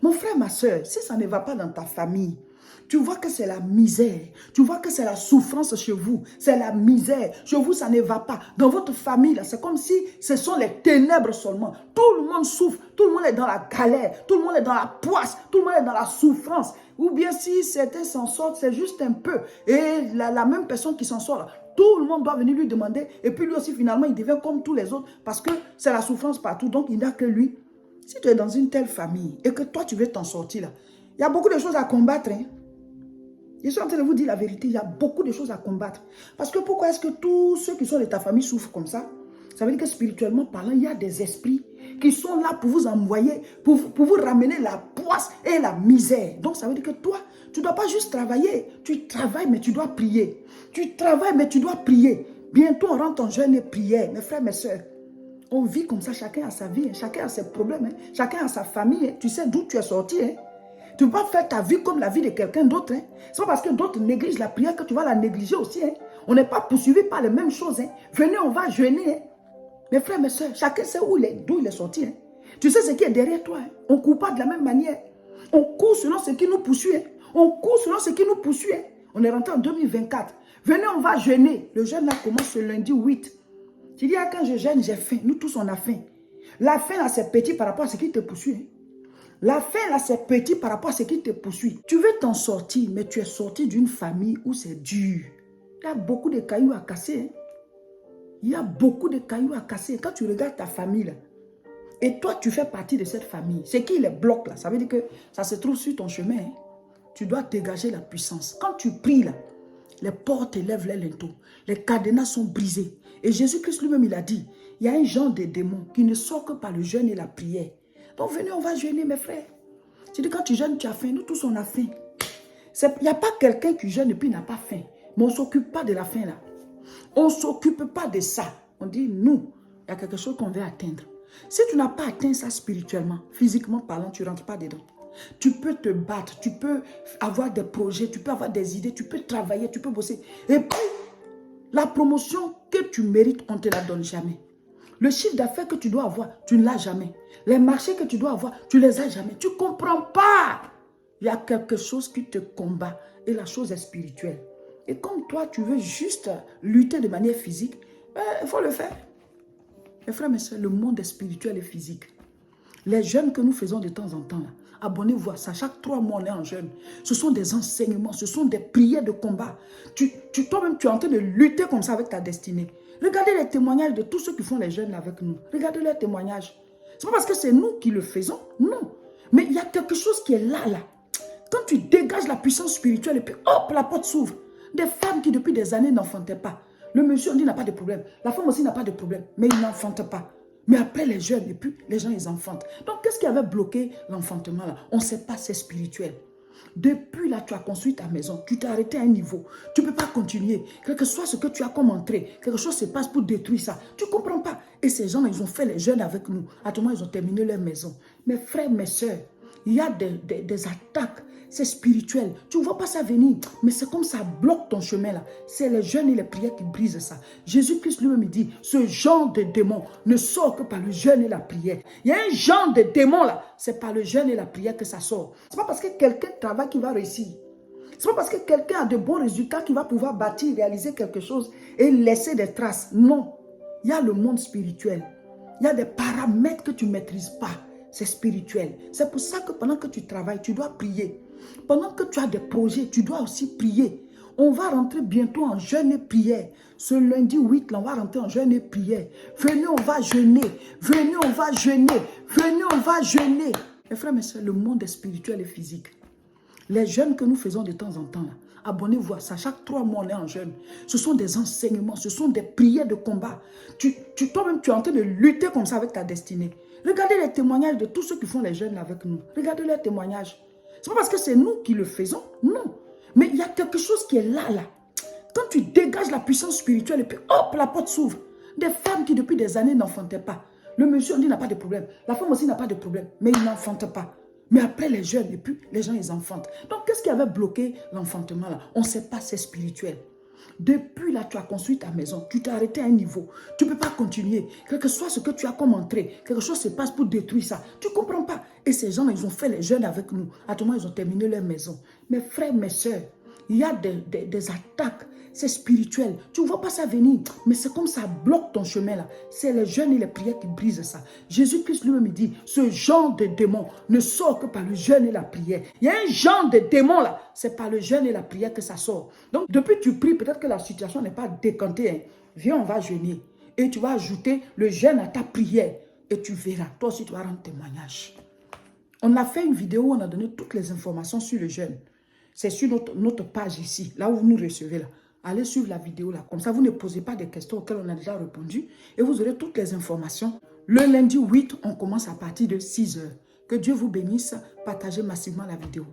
Mon frère, ma soeur, si ça ne va pas dans ta famille, tu vois que c'est la misère. Tu vois que c'est la souffrance chez vous. C'est la misère. Chez vous, ça ne va pas. Dans votre famille, c'est comme si ce sont les ténèbres seulement. Tout le monde souffre. Tout le monde est dans la galère. Tout le monde est dans la poisse. Tout le monde est dans la souffrance. Ou bien si certains s'en sortent, c'est juste un peu. Et la même personne qui s'en sort, tout le monde doit venir lui demander. Et puis lui aussi, finalement, il devient comme tous les autres. Parce que c'est la souffrance partout. Donc, il n'a que lui. Si tu es dans une telle famille et que toi, tu veux t'en sortir, là, il y a beaucoup de choses à combattre, hein. Je suis en train de vous dire la vérité, il y a beaucoup de choses à combattre. Parce que pourquoi est-ce que tous ceux qui sont de ta famille souffrent comme ça? Ça veut dire que spirituellement parlant, il y a des esprits qui sont là pour vous envoyer, pour vous ramener la poisse et la misère. Donc ça veut dire que toi, tu ne dois pas juste travailler. Tu travailles, mais tu dois prier. Tu travailles, mais tu dois prier. Bientôt, on rentre en jeûne et prière. Mes frères, mes soeurs, on vit comme ça, chacun a sa vie, hein, chacun a ses problèmes, hein, chacun a sa famille. Hein. Tu sais d'où tu es sorti. Hein. Tu ne peux pas faire ta vie comme la vie de quelqu'un d'autre. Hein. Ce n'est pas parce que d'autres négligent la prière que tu vas la négliger aussi. Hein. On n'est pas poursuivi par les mêmes choses. Hein. Venez, on va jeûner. Hein. Mes frères, mes soeurs, chacun sait d'où il est sorti. Hein. Tu sais ce qui est derrière toi. Hein. On ne court pas de la même manière. On court selon ce qui nous poursuit. Hein. On court selon ce qui nous poursuit. Hein. On est rentré en 2024. Venez, on va jeûner. Le jeûne là commence ce lundi 8. Tu dis, quand je jeûne, j'ai faim. Nous tous, on a faim. La faim là, c'est petit par rapport à ce qui te poursuit. Hein. La faim, là, c'est petit par rapport à ce qui te poursuit. Tu veux t'en sortir, mais tu es sorti d'une famille où c'est dur. Il y a beaucoup de cailloux à casser. Hein. Il y a beaucoup de cailloux à casser. Quand tu regardes ta famille, là, et toi, tu fais partie de cette famille, ce qui les bloque, là, ça veut dire que ça se trouve sur ton chemin. Hein. Tu dois dégager la puissance. Quand tu pries, là, les portes élèvent les linteaux. Les cadenas sont brisés. Et Jésus-Christ lui-même, il a dit, il y a un genre de démons qui ne sort que par le jeûne et la prière. Donc venez, on va jeûner, mes frères. Tu dis, quand tu jeûnes, tu as faim. Nous tous, on a faim. Il n'y a pas quelqu'un qui jeûne et puis n'a pas faim. Mais on ne s'occupe pas de la faim là. On ne s'occupe pas de ça. On dit, nous, il y a quelque chose qu'on veut atteindre. Si tu n'as pas atteint ça spirituellement, physiquement parlant, tu ne rentres pas dedans. Tu peux te battre, tu peux avoir des projets, tu peux avoir des idées, tu peux travailler, tu peux bosser. Et puis, la promotion que tu mérites, on ne te la donne jamais. Le chiffre d'affaires que tu dois avoir, tu ne l'as jamais. Les marchés que tu dois avoir, tu ne les as jamais. Tu ne comprends pas. Il y a quelque chose qui te combat et la chose est spirituelle. Et comme toi, tu veux juste lutter de manière physique, il faut le faire. Mes frères, mes soeurs, le monde est spirituel et physique. Les jeûnes que nous faisons de temps en temps, abonnez-vous à ça. Chaque 3 mois, on est en jeûne. Ce sont des enseignements, ce sont des prières de combat. Toi-même, tu es en train de lutter comme ça avec ta destinée. Regardez les témoignages de tous ceux qui font les jeûnes avec nous. Regardez leurs témoignages. Ce n'est pas parce que c'est nous qui le faisons, non. Mais il y a quelque chose qui est là. Quand tu dégages la puissance spirituelle et puis hop, la porte s'ouvre. Des femmes qui depuis des années n'enfantaient pas. Le monsieur, on dit, n'a pas de problème. La femme aussi n'a pas de problème, mais il n'enfante pas. Mais après les jeunes, et puis les gens, ils enfantent. Donc, qu'est-ce qui avait bloqué l'enfantement là? On ne sait pas, c'est spirituel. Depuis là, tu as construit ta maison, tu t'es arrêté à un niveau. Tu ne peux pas continuer. Quel que soit ce que tu as comme entrée, quelque chose se passe pour détruire ça. Tu ne comprends pas. Et ces gens, ils ont fait les jeunes avec nous. À tout moment, ils ont terminé leur maison. Mes frères, mes soeurs, il y a des attaques. C'est spirituel. Tu ne vois pas ça venir. Mais c'est comme ça bloque ton chemin là. C'est les jeûnes et les prières qui brisent ça. Jésus-Christ lui-même dit, ce genre de démon ne sort que par le jeûne et la prière. Il y a un genre de démon là. C'est par le jeûne et la prière que ça sort. Ce n'est pas parce que quelqu'un travaille qu'il va réussir. Ce n'est pas parce que quelqu'un a de bons résultats qu'il va pouvoir bâtir, réaliser quelque chose et laisser des traces. Non. Il y a le monde spirituel. Il y a des paramètres que tu ne maîtrises pas. C'est spirituel. C'est pour ça que pendant que tu travailles, tu dois prier. Pendant que tu as des projets, tu dois aussi prier. On va rentrer bientôt en jeûne et prière. Ce lundi 8, là, on va rentrer en jeûne et prière. Venez, on va jeûner. Venez, on va jeûner. Venez, on va jeûner. Mes frères, mes soeurs, le monde est spirituel et physique. Les jeûnes que nous faisons de temps en temps, abonnez-vous à ça. Chaque 3 mois, on est en jeûne. Ce sont des enseignements, ce sont des prières de combat. Toi-même, tu es en train de lutter comme ça avec ta destinée. Regardez les témoignages de tous ceux qui font les jeûnes avec nous. Regardez leurs témoignages. Ce n'est pas parce que c'est nous qui le faisons, non. Mais il y a quelque chose qui est là. Quand tu dégages la puissance spirituelle et puis hop, la porte s'ouvre. Des femmes qui depuis des années n'enfantaient pas. Le monsieur, on dit, n'a pas de problème. La femme aussi n'a pas de problème, mais il n'enfante pas. Mais après les jeunes, et puis les gens, ils enfantent. Donc, qu'est-ce qui avait bloqué l'enfantement là? On ne sait pas, c'est spirituel. Depuis là, tu as construit ta maison. Tu t'es arrêté à un niveau. Tu ne peux pas continuer. Quel que soit ce que tu as comme entrée, quelque chose se passe pour détruire ça. Tu ne comprends pas. Et ces gens, ils ont fait les jeûnes avec nous. À tout moment, ils ont terminé leur maison. Mes frères, mes soeurs, il y a des attaques. C'est spirituel. Tu ne vois pas ça venir. Mais c'est comme ça bloque ton chemin là. C'est les jeûnes et les prières qui brisent ça. Jésus-Christ lui-même dit, ce genre de démon ne sort que par le jeûne et la prière. Il y a un genre de démon là. C'est par le jeûne et la prière que ça sort. Donc depuis que tu pries, peut-être que la situation n'est pas décantée. Hein. Viens, on va jeûner. Et tu vas ajouter le jeûne à ta prière. Et tu verras. Toi aussi, tu vas rendre témoignage. On a fait une vidéo où on a donné toutes les informations sur le jeûne. C'est sur notre page ici, là où vous nous recevez là. Allez suivre la vidéo là. Comme ça, vous ne posez pas des questions auxquelles on a déjà répondu. Et vous aurez toutes les informations. Le lundi 8, on commence à partir de 6 h. Que Dieu vous bénisse. Partagez massivement la vidéo.